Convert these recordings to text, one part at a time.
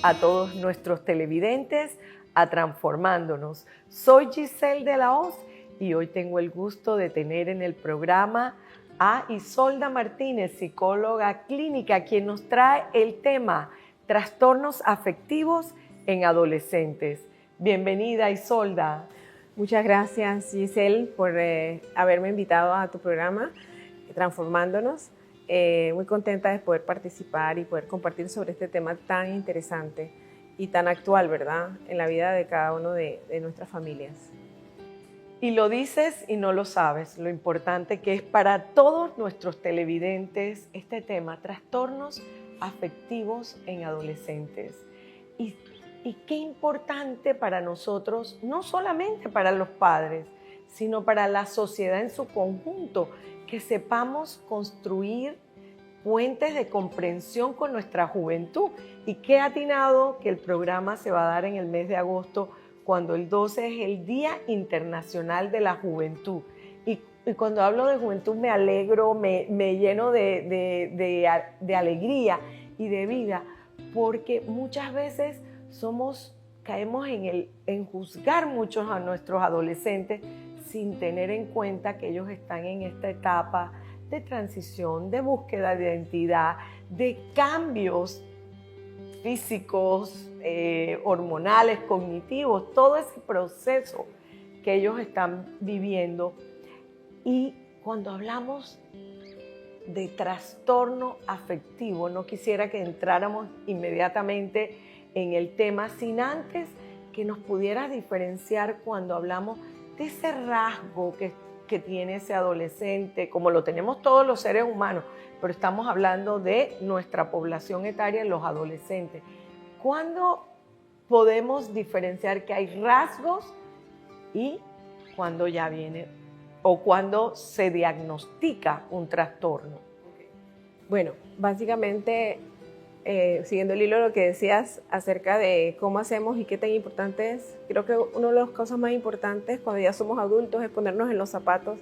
a todos nuestros televidentes a Transformándonos. Soy Giselle de la Hoz y hoy tengo el gusto de tener en el programa a Isolda Martínez, psicóloga clínica, quien nos trae el tema trastornos afectivos en adolescentes. Bienvenida, Isolda. Muchas gracias, Giselle, por haberme invitado a tu programa Transformándonos. Muy contenta de poder participar y poder compartir sobre este tema tan interesante y tan actual, ¿verdad?, en la vida de cada uno de nuestras familias. Y lo dices y no lo sabes, lo importante que es para todos nuestros televidentes este tema, trastornos afectivos en adolescentes. Y qué importante para nosotros, no solamente para los padres, sino para la sociedad en su conjunto, que sepamos construir puentes de comprensión con nuestra juventud. Y qué atinado que el programa se va a dar en el mes de agosto, cuando el 12 es el Día Internacional de la Juventud. Y cuando hablo de juventud me alegro, me lleno de alegría y de vida, porque muchas veces caemos en juzgar muchos a nuestros adolescentes sin tener en cuenta que ellos están en esta etapa de transición, de búsqueda de identidad, de cambios físicos, hormonales, cognitivos, todo ese proceso que ellos están viviendo. Y cuando hablamos de trastorno afectivo, no quisiera que entráramos inmediatamente en el tema sin antes que nos pudieras diferenciar cuando hablamos de ese rasgo que tiene ese adolescente, como lo tenemos todos los seres humanos, pero estamos hablando de nuestra población etaria, los adolescentes. ¿Cuándo podemos diferenciar que hay rasgos y cuándo ya viene o cuándo se diagnostica un trastorno? Bueno, básicamente, siguiendo el hilo de lo que decías acerca de cómo hacemos y qué tan importante es, creo que una de las cosas más importantes cuando ya somos adultos es ponernos en los zapatos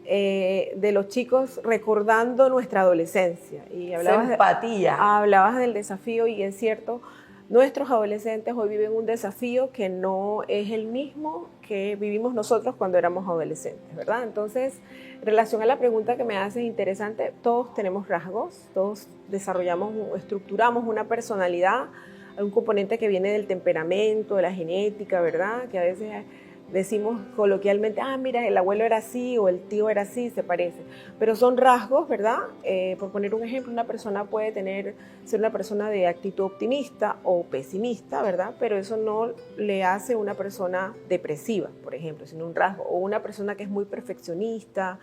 de los chicos recordando nuestra adolescencia. Y hablabas del desafío, y es cierto, nuestros adolescentes hoy viven un desafío que no es el mismo que vivimos nosotros cuando éramos adolescentes, ¿verdad? Entonces, en relación a la pregunta que me haces, interesante, todos tenemos rasgos, todos estructuramos una personalidad, hay un componente que viene del temperamento, de la genética, ¿verdad? Que a veces decimos coloquialmente, mira, el abuelo era así o el tío era así, se parece. Pero son rasgos, ¿verdad? Por poner un ejemplo, una persona puede ser una persona de actitud optimista o pesimista, ¿verdad? Pero eso no le hace una persona depresiva, por ejemplo, sino un rasgo. O una persona que es muy perfeccionista,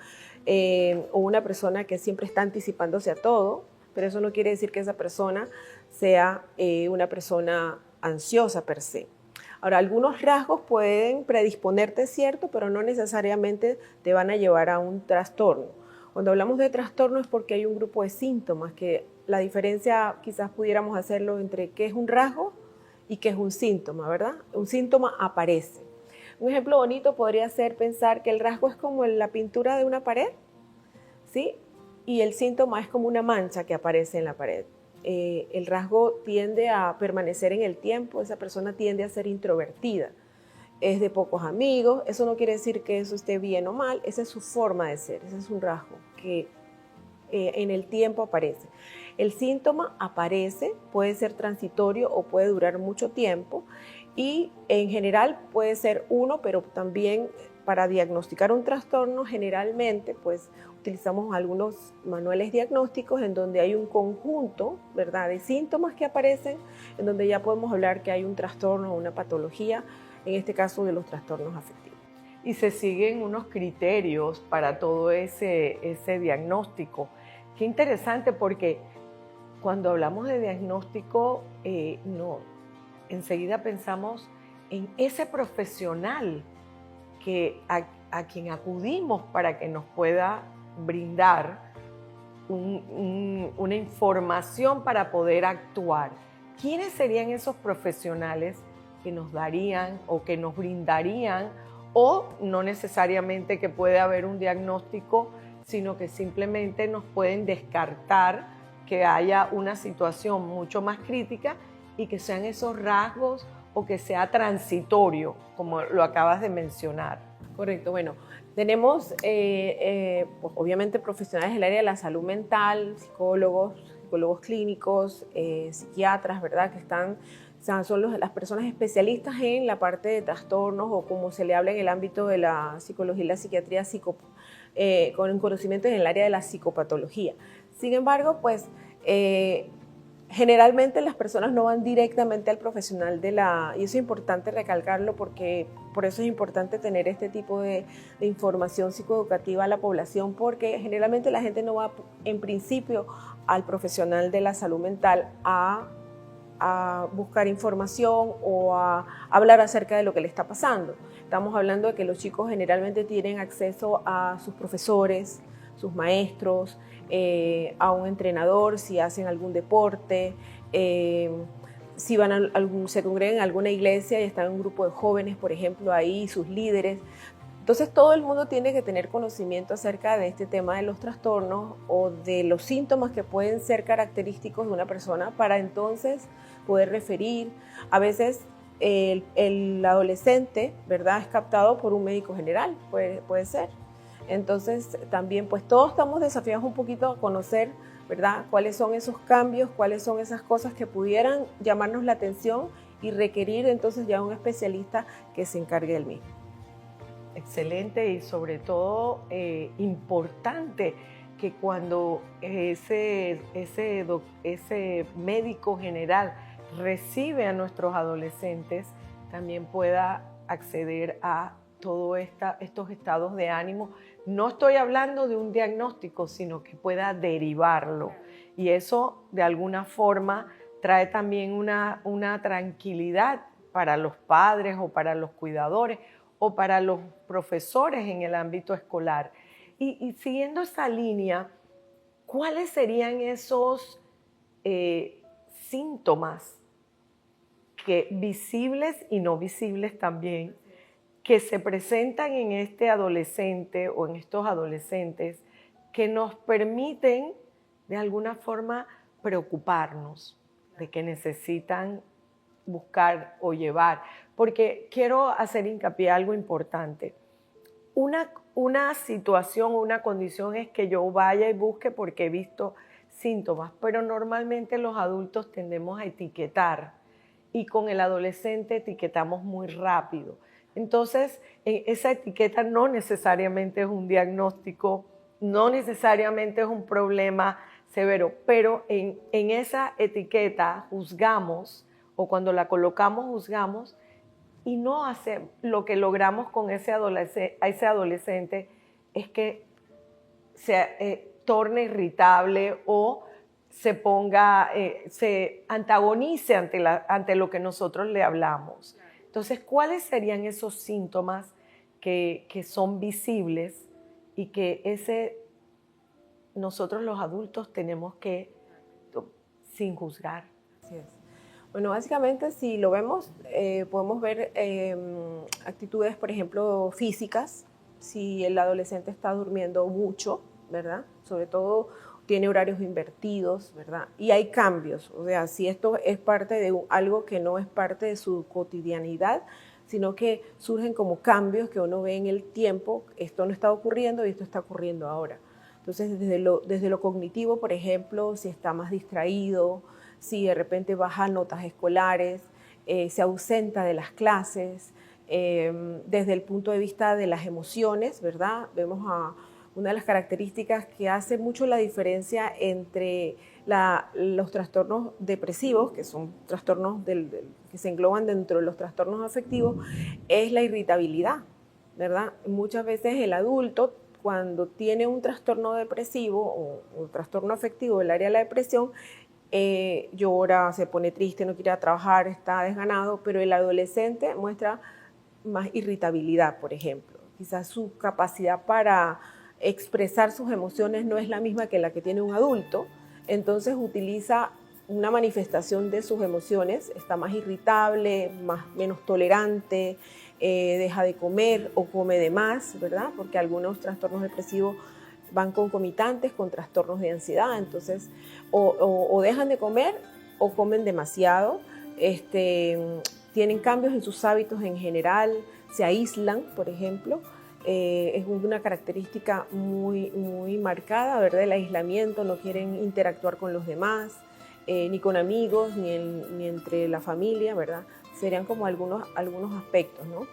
o una persona que siempre está anticipándose a todo, pero eso no quiere decir que esa persona sea una persona ansiosa per se. Ahora, algunos rasgos pueden predisponerte, cierto, pero no necesariamente te van a llevar a un trastorno. Cuando hablamos de trastorno es porque hay un grupo de síntomas, que la diferencia quizás pudiéramos hacerlo entre qué es un rasgo y qué es un síntoma, ¿verdad? Un síntoma aparece. Un ejemplo bonito podría ser pensar que el rasgo es como la pintura de una pared, ¿sí? Y el síntoma es como una mancha que aparece en la pared. El rasgo tiende a permanecer en el tiempo, esa persona tiende a ser introvertida, es de pocos amigos. Eso no quiere decir que eso esté bien o mal, esa es su forma de ser, ese es un rasgo que en el tiempo aparece. El síntoma aparece, puede ser transitorio o puede durar mucho tiempo, y en general puede ser uno, pero también para diagnosticar un trastorno generalmente pues utilizamos algunos manuales diagnósticos en donde hay un conjunto, ¿verdad?, de síntomas que aparecen, en donde ya podemos hablar que hay un trastorno o una patología, en este caso de los trastornos afectivos. Y se siguen unos criterios para todo ese diagnóstico. Qué interesante, porque cuando hablamos de diagnóstico, enseguida pensamos en ese profesional a quien acudimos para que nos pueda brindar una información para poder actuar. ¿Quiénes serían esos profesionales que nos darían o que nos brindarían, o no necesariamente que puede haber un diagnóstico, sino que simplemente nos pueden descartar que haya una situación mucho más crítica y que sean esos rasgos o que sea transitorio, como lo acabas de mencionar. Correcto, bueno, tenemos pues, obviamente profesionales del área de la salud mental, psicólogos clínicos, psiquiatras, ¿verdad? Que están, o sea, son las personas especialistas en la parte de trastornos o como se le habla en el ámbito de la psicología y la psiquiatría, con conocimiento en el área de la psicopatología. Sin embargo, pues generalmente las personas no van directamente al profesional y eso es importante recalcarlo porque por eso es importante tener este tipo de información psicoeducativa a la población, porque generalmente la gente no va en principio al profesional de la salud mental a buscar información o a hablar acerca de lo que le está pasando. Estamos hablando de que los chicos generalmente tienen acceso a sus profesores, sus maestros, a un entrenador, si hacen algún deporte, si se congregan en alguna iglesia y están en un grupo de jóvenes, por ejemplo, ahí, sus líderes. Entonces todo el mundo tiene que tener conocimiento acerca de este tema de los trastornos o de los síntomas que pueden ser característicos de una persona para entonces poder referir. A veces el adolescente, ¿verdad?, es captado por un médico general, puede ser. Entonces también pues todos estamos desafiados un poquito a conocer, ¿verdad?, cuáles son esos cambios, cuáles son esas cosas que pudieran llamarnos la atención y requerir entonces ya un especialista que se encargue del mismo. Excelente y sobre todo importante que cuando ese médico general recibe a nuestros adolescentes también pueda acceder a todos estos estados de ánimo. No estoy hablando de un diagnóstico, sino que pueda derivarlo. Y eso de alguna forma trae también una tranquilidad para los padres o para los cuidadores o para los profesores en el ámbito escolar. Y siguiendo esa línea, ¿cuáles serían esos síntomas visibles y no visibles también, que se presentan en este adolescente o en estos adolescentes que nos permiten de alguna forma preocuparnos de que necesitan buscar o llevar? Porque quiero hacer hincapié en algo importante. Una situación o una condición es que yo vaya y busque porque he visto síntomas, pero normalmente los adultos tendemos a etiquetar y con el adolescente etiquetamos muy rápido. Entonces, esa etiqueta no necesariamente es un diagnóstico, no necesariamente es un problema severo, pero en esa etiqueta juzgamos, o cuando la colocamos juzgamos, y no hace lo que logramos con ese adolescente es que se torne irritable o se antagonice ante lo que nosotros le hablamos. Entonces, ¿cuáles serían esos síntomas que son visibles y que nosotros los adultos tenemos que, sin juzgar? Así es. Bueno, básicamente si lo vemos, podemos ver actitudes, por ejemplo, físicas, si el adolescente está durmiendo mucho, ¿verdad? Sobre todo tiene horarios invertidos, ¿verdad? Y hay cambios, o sea, si esto es parte de algo que no es parte de su cotidianidad, sino que surgen como cambios que uno ve en el tiempo, esto no está ocurriendo y esto está ocurriendo ahora. Entonces, desde lo cognitivo, por ejemplo, si está más distraído, si de repente baja notas escolares, se ausenta de las clases, desde el punto de vista de las emociones, ¿verdad? Vemos una de las características que hace mucho la diferencia entre los trastornos depresivos, que son trastornos que se engloban dentro de los trastornos afectivos, es la irritabilidad, ¿verdad? Muchas veces el adulto, cuando tiene un trastorno depresivo o un trastorno afectivo del área de la depresión, llora, se pone triste, no quiere ir a trabajar, está desganado, pero el adolescente muestra más irritabilidad, por ejemplo. Quizás su capacidad para expresar sus emociones no es la misma que la que tiene un adulto, entonces utiliza una manifestación de sus emociones, está más irritable, menos tolerante, deja de comer o come de más, ¿verdad? Porque algunos trastornos depresivos van concomitantes con trastornos de ansiedad, entonces o dejan de comer o comen demasiado, tienen cambios en sus hábitos en general, se aíslan, por ejemplo. Es una característica muy, muy marcada, ¿verdad? El aislamiento, no quieren interactuar con los demás, ni con amigos, ni entre la familia, ¿verdad? Serían como algunos aspectos, ¿no?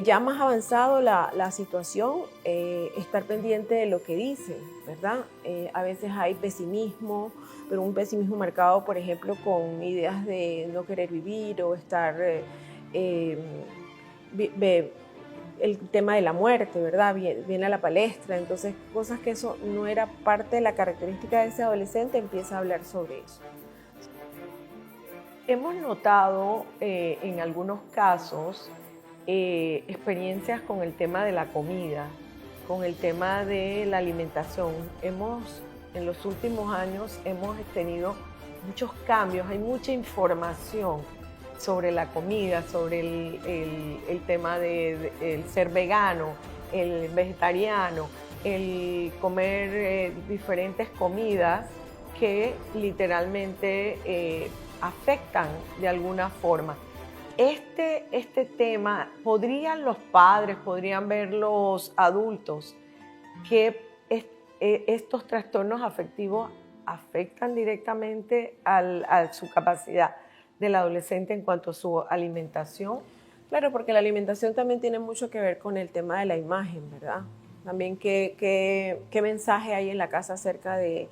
Ya más avanzado la situación, estar pendiente de lo que dicen, ¿verdad? A veces hay pesimismo, pero un pesimismo marcado, por ejemplo, con ideas de no querer vivir o estar... el tema de la muerte, ¿verdad? Viene a la palestra, entonces cosas que eso no era parte de la característica de ese adolescente, empieza a hablar sobre eso. Hemos notado en algunos casos experiencias con el tema de la comida, con el tema de la alimentación. En los últimos años hemos tenido muchos cambios, hay mucha información sobre la comida, sobre el tema de ser vegano, el vegetariano, el comer diferentes comidas que literalmente afectan de alguna forma. Este tema, ¿podrían los padres, podrían ver los adultos que estos trastornos afectivos afectan directamente a su capacidad del adolescente en cuanto a su alimentación? Claro, porque la alimentación también tiene mucho que ver con el tema de la imagen, ¿verdad? También qué mensaje hay en la casa acerca de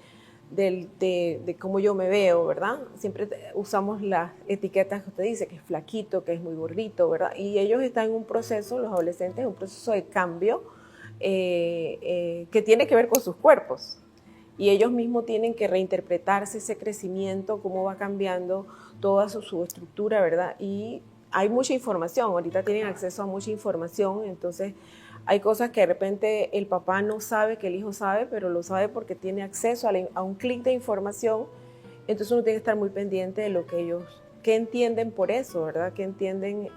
cómo yo me veo, ¿verdad? Siempre usamos las etiquetas que usted dice, que es flaquito, que es muy gordito, ¿verdad? Y ellos están en un proceso, los adolescentes, en un proceso de cambio que tiene que ver con sus cuerpos. Y ellos mismos tienen que reinterpretarse ese crecimiento, cómo va cambiando toda su estructura, ¿verdad? Y hay mucha información, ahorita tienen acceso a mucha información, entonces hay cosas que de repente el papá no sabe que el hijo sabe, pero lo sabe porque tiene acceso a un clic de información, entonces uno tiene que estar muy pendiente de lo que ellos, qué entienden por eso, ¿verdad? ¿Qué entienden?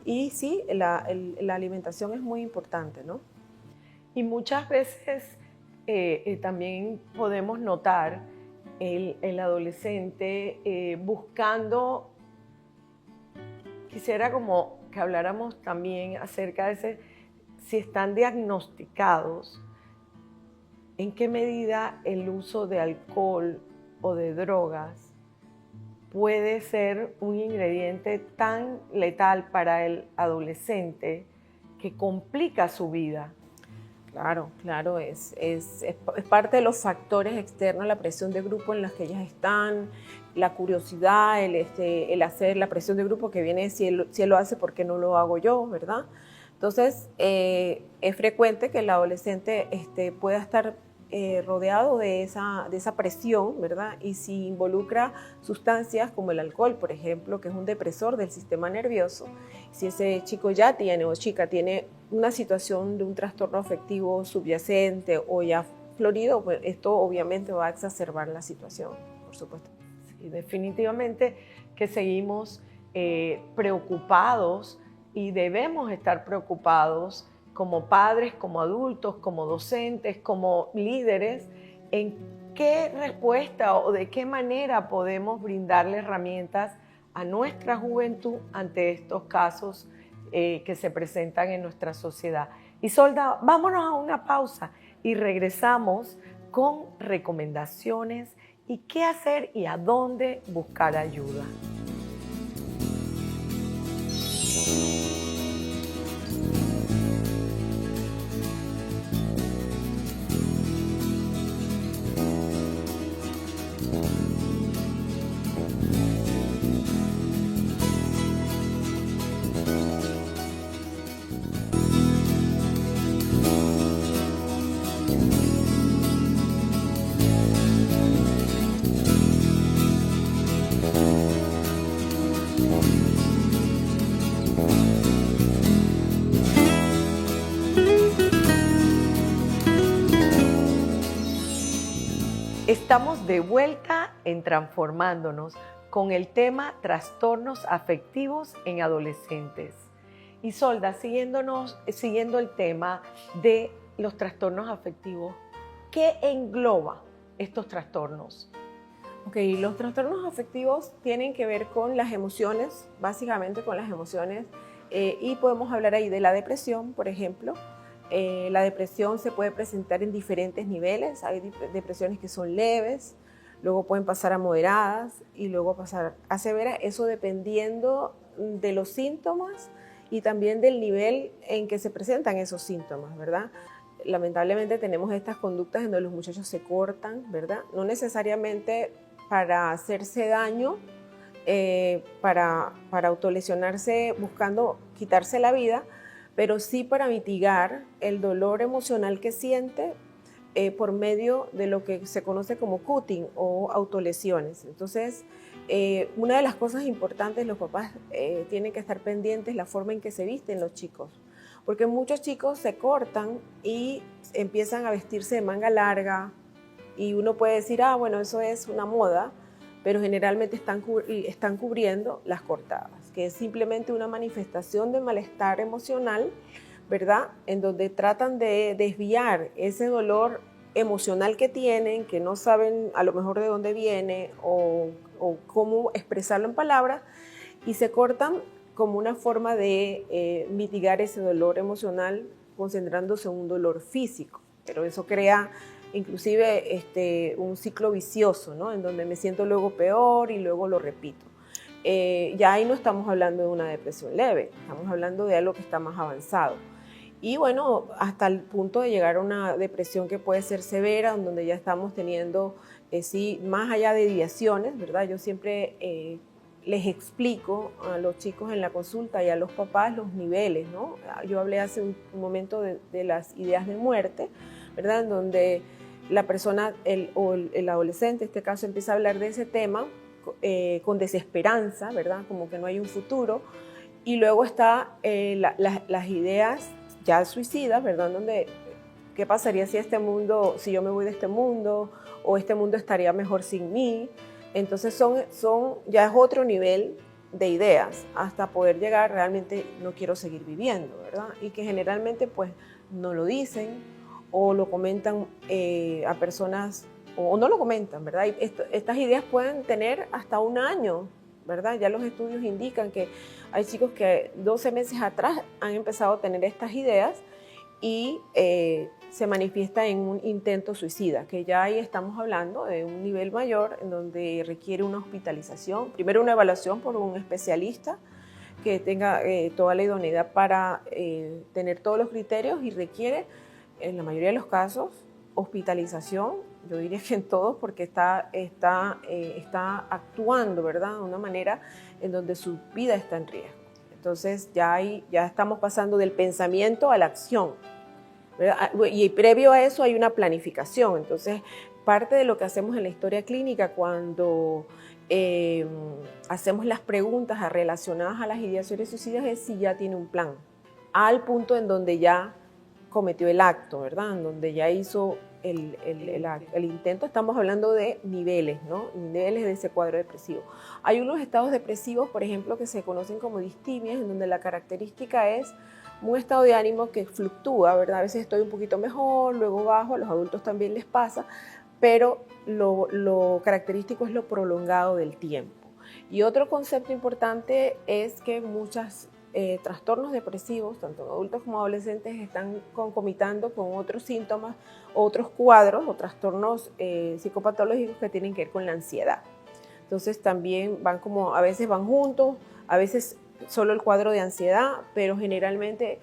Y sí, la alimentación es muy importante, ¿no? Y muchas veces también podemos notar el adolescente buscando, quisiera como que habláramos también acerca de si están diagnosticados, en qué medida el uso de alcohol o de drogas puede ser un ingrediente tan letal para el adolescente que complica su vida. Claro, es parte de los factores externos, la presión de grupo en la que ellas están, la curiosidad, el hacer la presión de grupo que viene, si él lo hace, ¿por qué no lo hago yo, verdad? Entonces, es frecuente que el adolescente pueda estar rodeado de esa presión, ¿verdad? Y si involucra sustancias como el alcohol, por ejemplo, que es un depresor del sistema nervioso, si ese chico ya tiene o chica tiene una situación de un trastorno afectivo subyacente o ya florido, pues esto obviamente va a exacerbar la situación, por supuesto. Sí, definitivamente que seguimos preocupados y debemos estar preocupados como padres, como adultos, como docentes, como líderes, en qué respuesta o de qué manera podemos brindarle herramientas a nuestra juventud ante estos casos que se presentan en nuestra sociedad. Isolda, vámonos a una pausa y regresamos con recomendaciones y qué hacer y a dónde buscar ayuda. Estamos de vuelta en Transformándonos con el tema trastornos afectivos en adolescentes. Isolda, siguiendo el tema de los trastornos afectivos, ¿qué engloba estos trastornos? Ok, los trastornos afectivos tienen que ver con las emociones, básicamente con las emociones, y podemos hablar ahí de la depresión, por ejemplo. La depresión se puede presentar en diferentes niveles, hay depresiones que son leves, luego pueden pasar a moderadas y luego pasar a severas, eso dependiendo de los síntomas y también del nivel en que se presentan esos síntomas, ¿verdad? Lamentablemente tenemos estas conductas en donde los muchachos se cortan, ¿verdad? No necesariamente para hacerse daño, para autolesionarse buscando quitarse la vida, pero sí para mitigar el dolor emocional que siente por medio de lo que se conoce como cutting o autolesiones. Entonces, una de las cosas importantes, los papás tienen que estar pendientes la forma en que se visten los chicos, porque muchos chicos se cortan y empiezan a vestirse de manga larga, y uno puede decir, ah, bueno, eso es una moda, pero generalmente están cubriendo las cortadas, que es simplemente una manifestación de malestar emocional, ¿verdad? En donde tratan de desviar ese dolor emocional que tienen, que no saben a lo mejor de dónde viene o cómo expresarlo en palabras, y se cortan como una forma de mitigar ese dolor emocional concentrándose en un dolor físico, pero eso crea inclusive un ciclo vicioso, ¿no? En donde me siento luego peor y luego lo repito. Ya ahí no estamos hablando de una depresión leve, estamos hablando de algo que está más avanzado. Y bueno, hasta el punto de llegar a una depresión que puede ser severa, en donde ya estamos teniendo, sí, más allá de ideaciones, ¿verdad? Yo siempre les explico a los chicos en la consulta y a los papás los niveles, ¿no? Yo hablé hace un momento de las ideas de muerte, ¿verdad? En donde la persona o el adolescente, en este caso, empieza a hablar de ese tema con desesperanza, ¿verdad? Como que no hay un futuro. Y luego está las ideas ya suicidas, ¿verdad? Donde, ¿qué pasaría si si yo me voy de este mundo, o este mundo estaría mejor sin mí? Entonces ya es otro nivel de ideas hasta poder llegar realmente no quiero seguir viviendo, ¿verdad? Y que generalmente pues no lo dicen o lo comentan a personas o no lo comentan, ¿verdad? Y estas ideas pueden tener hasta un año, ¿verdad? Ya los estudios indican que hay chicos que 12 meses atrás han empezado a tener estas ideas y se manifiesta en un intento suicida, que ya ahí estamos hablando de un nivel mayor en donde requiere una hospitalización, primero una evaluación por un especialista que tenga toda la idoneidad para tener todos los criterios, y requiere, en la mayoría de los casos, hospitalización, yo diría que en todos, porque está actuando, ¿verdad?, de una manera en donde su vida está en riesgo. Entonces ya estamos pasando del pensamiento a la acción, ¿verdad? Y previo a eso hay una planificación. Entonces, parte de lo que hacemos en la historia clínica cuando hacemos las preguntas relacionadas a las ideaciones suicidas es si ya tiene un plan, al punto en donde ya cometió el acto, ¿verdad? En donde ya hizo el intento. Estamos hablando de niveles, ¿no? Niveles de ese cuadro depresivo. Hay unos estados depresivos, por ejemplo, que se conocen como distimias, en donde la característica es un estado de ánimo que fluctúa, ¿verdad? A veces estoy un poquito mejor, luego bajo, a los adultos también les pasa, pero lo característico es lo prolongado del tiempo. Y otro concepto importante es que muchos trastornos depresivos, tanto en adultos como adolescentes, están concomitando con otros síntomas, otros cuadros o trastornos psicopatológicos que tienen que ver con la ansiedad. Entonces también a veces van juntos, a veces solo el cuadro de ansiedad, pero generalmente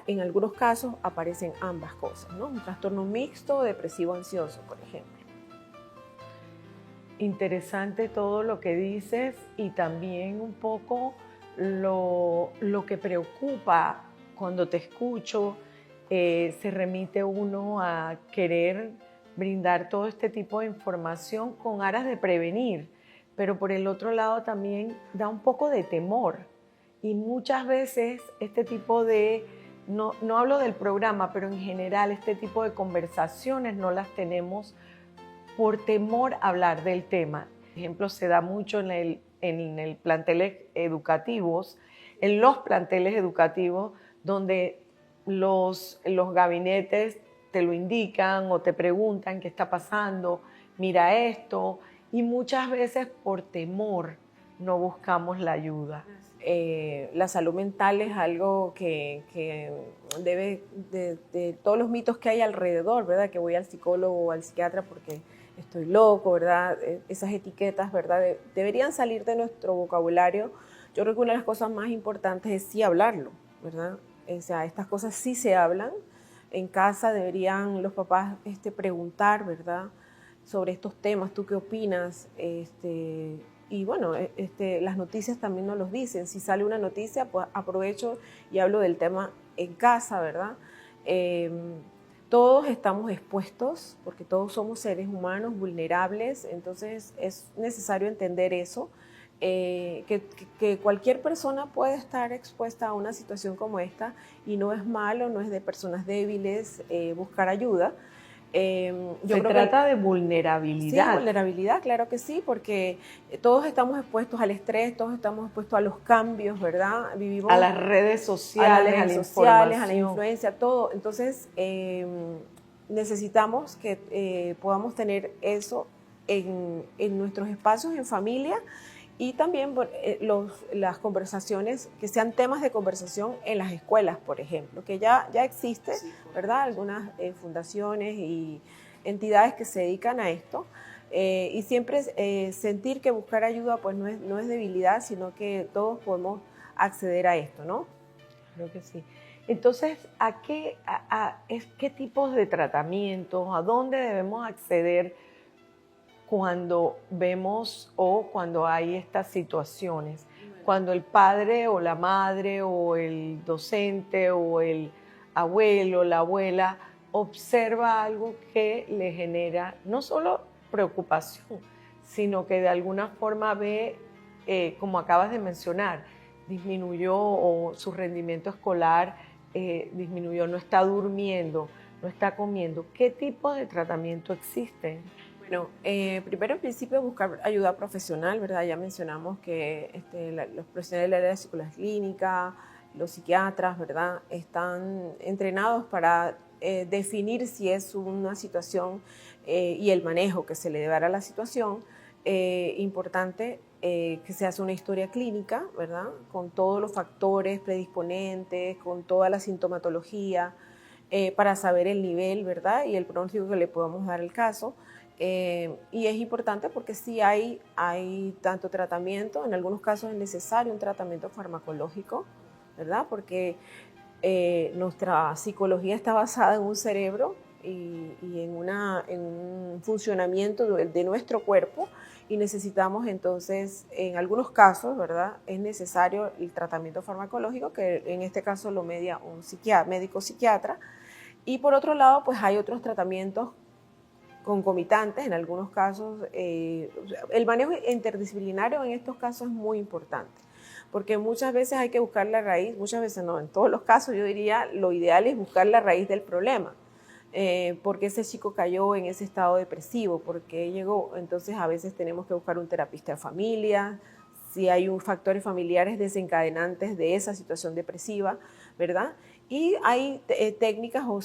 en algunos casos aparecen ambas cosas, ¿no? Un trastorno mixto depresivo ansioso, por ejemplo. Interesante todo lo que dices, y también un poco lo que preocupa cuando te escucho. Se remite uno a querer brindar todo este tipo de información con aras de prevenir, pero por el otro lado también da un poco de temor, y muchas veces este tipo de, no hablo del programa, pero en general este tipo de conversaciones no las tenemos por temor a hablar del tema. Por ejemplo, se da mucho en los planteles educativos, donde los gabinetes te lo indican o te preguntan qué está pasando, mira esto, y muchas veces por temor no buscamos la ayuda. La salud mental es algo que debe de todos los mitos que hay alrededor, ¿verdad? Que voy al psicólogo o al psiquiatra porque estoy loco, ¿verdad? Esas etiquetas, ¿verdad? Deberían salir de nuestro vocabulario. Yo creo que una de las cosas más importantes es sí hablarlo, ¿verdad? O sea, estas cosas sí se hablan. En casa deberían los papás preguntar, ¿verdad? Sobre estos temas, ¿tú qué opinas? Y bueno, las noticias también nos los dicen. Si sale una noticia, pues aprovecho y hablo del tema en casa, ¿verdad? Todos estamos expuestos porque todos somos seres humanos vulnerables, entonces es necesario entender eso, que cualquier persona puede estar expuesta a una situación como esta y no es malo, no es de personas débiles buscar ayuda. Se trata de vulnerabilidad. Sí, vulnerabilidad, claro que sí, porque todos estamos expuestos al estrés, todos estamos expuestos a los cambios, ¿verdad? Vivimos a las redes sociales, a la influencia, todo. Entonces, necesitamos que podamos tener eso en nuestros espacios, en familia, y también las conversaciones, que sean temas de conversación en las escuelas, por ejemplo, que ya existe, ¿verdad? Algunas fundaciones y entidades que se dedican a esto, y siempre sentir que buscar ayuda pues no es debilidad, sino que todos podemos acceder a esto, ¿no? Creo que sí. Entonces, ¿qué tipos de tratamientos, a dónde debemos acceder cuando vemos o cuando hay estas situaciones? Cuando el padre o la madre o el docente o el abuelo, la abuela observa algo que le genera no solo preocupación, sino que de alguna forma ve, como acabas de mencionar, disminuyó o su rendimiento escolar disminuyó, no está durmiendo, no está comiendo. ¿Qué tipo de tratamiento existe? Bueno, primero en principio buscar ayuda profesional, ¿verdad? Ya mencionamos que los profesionales del área de psicología clínica, los psiquiatras, ¿verdad? Están entrenados para definir si es una situación y el manejo que se le debe dar a la situación. Importante que se hace una historia clínica, ¿verdad? Con todos los factores predisponentes, con toda la sintomatología, para saber el nivel, ¿verdad? Y el pronóstico que le podamos dar al caso. Y es importante porque sí hay tanto tratamiento, en algunos casos es necesario un tratamiento farmacológico, ¿verdad? Porque nuestra psicología está basada en un cerebro y en un funcionamiento de nuestro cuerpo, y necesitamos entonces, en algunos casos, ¿verdad? Es necesario el tratamiento farmacológico, que en este caso lo media un médico psiquiatra, y por otro lado, pues hay otros tratamientos concomitantes en algunos casos. El manejo interdisciplinario en estos casos es muy importante, porque muchas veces hay que buscar la raíz, muchas veces no, en todos los casos yo diría lo ideal es buscar la raíz del problema. ¿Por qué ese chico cayó en ese estado depresivo? ¿Por qué llegó? Entonces a veces tenemos que buscar un terapista de familia, si hay factores familiares desencadenantes de esa situación depresiva, ¿verdad? Y hay técnicas o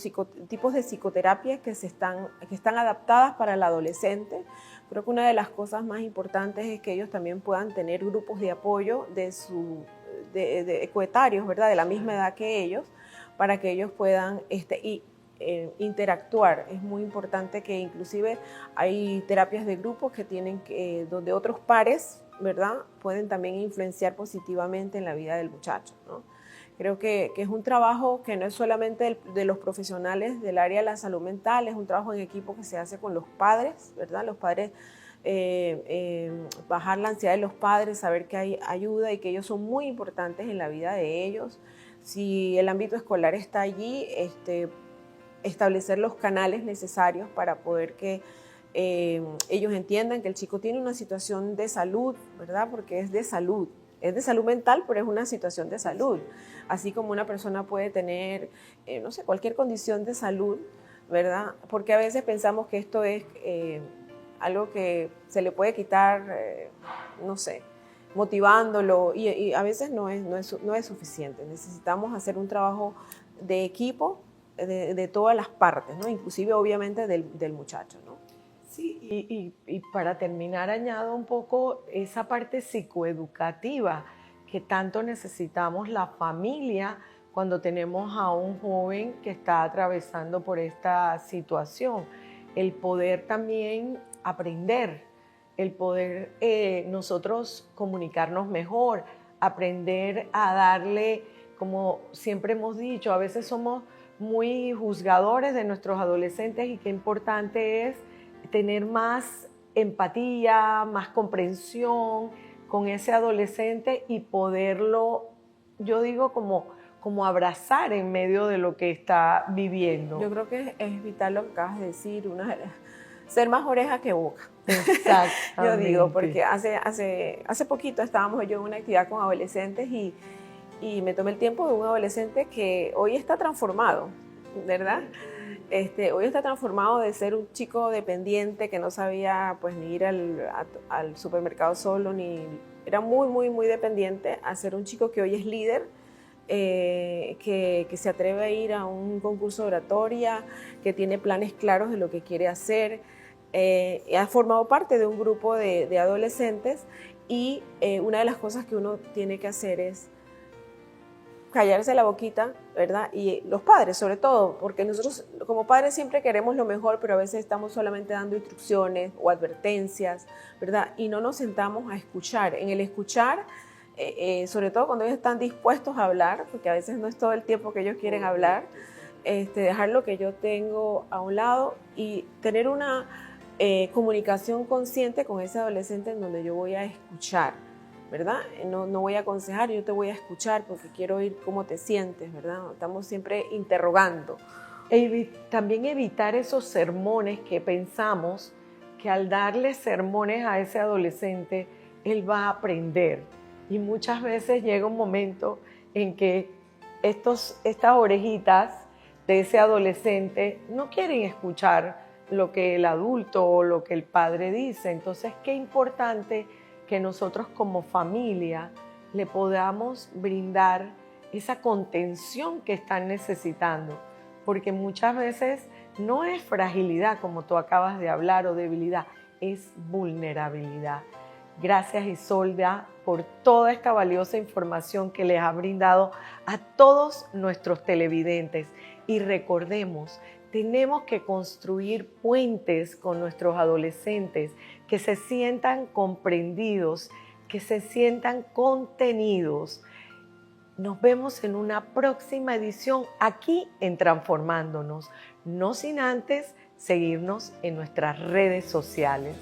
tipos de psicoterapia que están adaptadas para el adolescente. Creo que una de las cosas más importantes es que ellos también puedan tener grupos de apoyo de coetarios, ¿verdad? De la misma edad que ellos, para que ellos puedan interactuar. Es muy importante que inclusive hay terapias de grupos que donde otros pares, ¿verdad? Pueden también influenciar positivamente en la vida del muchacho, ¿no? Creo que es un trabajo que no es solamente de los profesionales del área de la salud mental, es un trabajo en equipo que se hace con los padres, ¿verdad? Los padres, bajar la ansiedad de los padres, saber que hay ayuda y que ellos son muy importantes en la vida de ellos. Si el ámbito escolar está allí, establecer los canales necesarios para poder que ellos entiendan que el chico tiene una situación de salud, ¿verdad? Porque es de salud mental, pero es una situación de salud. Así como una persona puede tener, no sé, cualquier condición de salud, ¿verdad? Porque a veces pensamos que esto es algo que se le puede quitar, no sé, motivándolo, y a veces no es suficiente. Necesitamos hacer un trabajo de equipo de todas las partes, ¿no? Inclusive obviamente del muchacho, ¿no? Sí, y para terminar añado un poco esa parte psicoeducativa que tanto necesitamos la familia cuando tenemos a un joven que está atravesando por esta situación. El poder también aprender, el poder nosotros comunicarnos mejor, aprender a darle, como siempre hemos dicho, a veces somos muy juzgadores de nuestros adolescentes y qué importante es tener más empatía, más comprensión con ese adolescente y poderlo, yo digo, como abrazar en medio de lo que está viviendo. Yo creo que es vital lo que acabas de decir, ser más oreja que boca. Exactamente. Yo digo, porque hace poquito estábamos yo en una actividad con adolescentes y me tomé el tiempo de un adolescente que hoy está transformado, ¿verdad? Hoy está transformado de ser un chico dependiente que no sabía pues ni ir al supermercado solo, era muy, muy, muy dependiente, a ser un chico que hoy es líder, que se atreve a ir a un concurso de oratoria, que tiene planes claros de lo que quiere hacer, ha formado parte de un grupo de adolescentes y una de las cosas que uno tiene que hacer es callarse la boquita, ¿verdad? Y los padres sobre todo, porque nosotros como padres siempre queremos lo mejor, pero a veces estamos solamente dando instrucciones o advertencias, ¿verdad? Y no nos sentamos a escuchar. En el escuchar, sobre todo cuando ellos están dispuestos a hablar, porque a veces no es todo el tiempo que ellos quieren hablar, dejar lo que yo tengo a un lado y tener una comunicación consciente con ese adolescente en donde yo voy a escuchar, ¿verdad? No voy a aconsejar, yo te voy a escuchar porque quiero oír cómo te sientes, ¿verdad? Estamos siempre interrogando. También evitar esos sermones que pensamos que al darle sermones a ese adolescente, él va a aprender. Y muchas veces llega un momento en que estas orejitas de ese adolescente no quieren escuchar lo que el adulto o lo que el padre dice. Entonces, qué importante que nosotros como familia le podamos brindar esa contención que están necesitando, porque muchas veces no es fragilidad, como tú acabas de hablar, o debilidad, es vulnerabilidad. Gracias, Isolda, por toda esta valiosa información que les ha brindado a todos nuestros televidentes. Y recordemos, tenemos que construir puentes con nuestros adolescentes, que se sientan comprendidos, que se sientan contenidos. Nos vemos en una próxima edición aquí en Transformándonos, no sin antes seguirnos en nuestras redes sociales.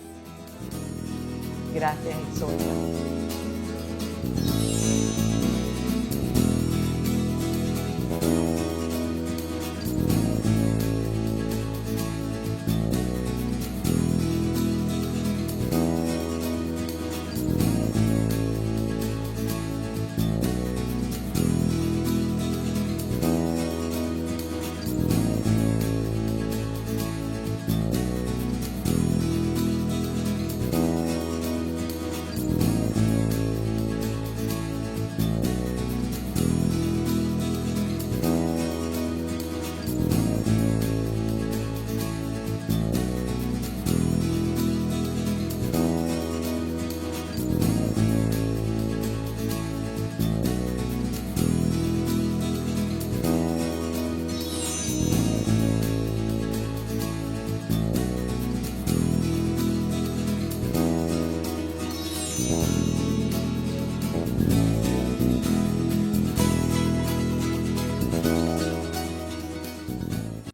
Gracias, Isolda.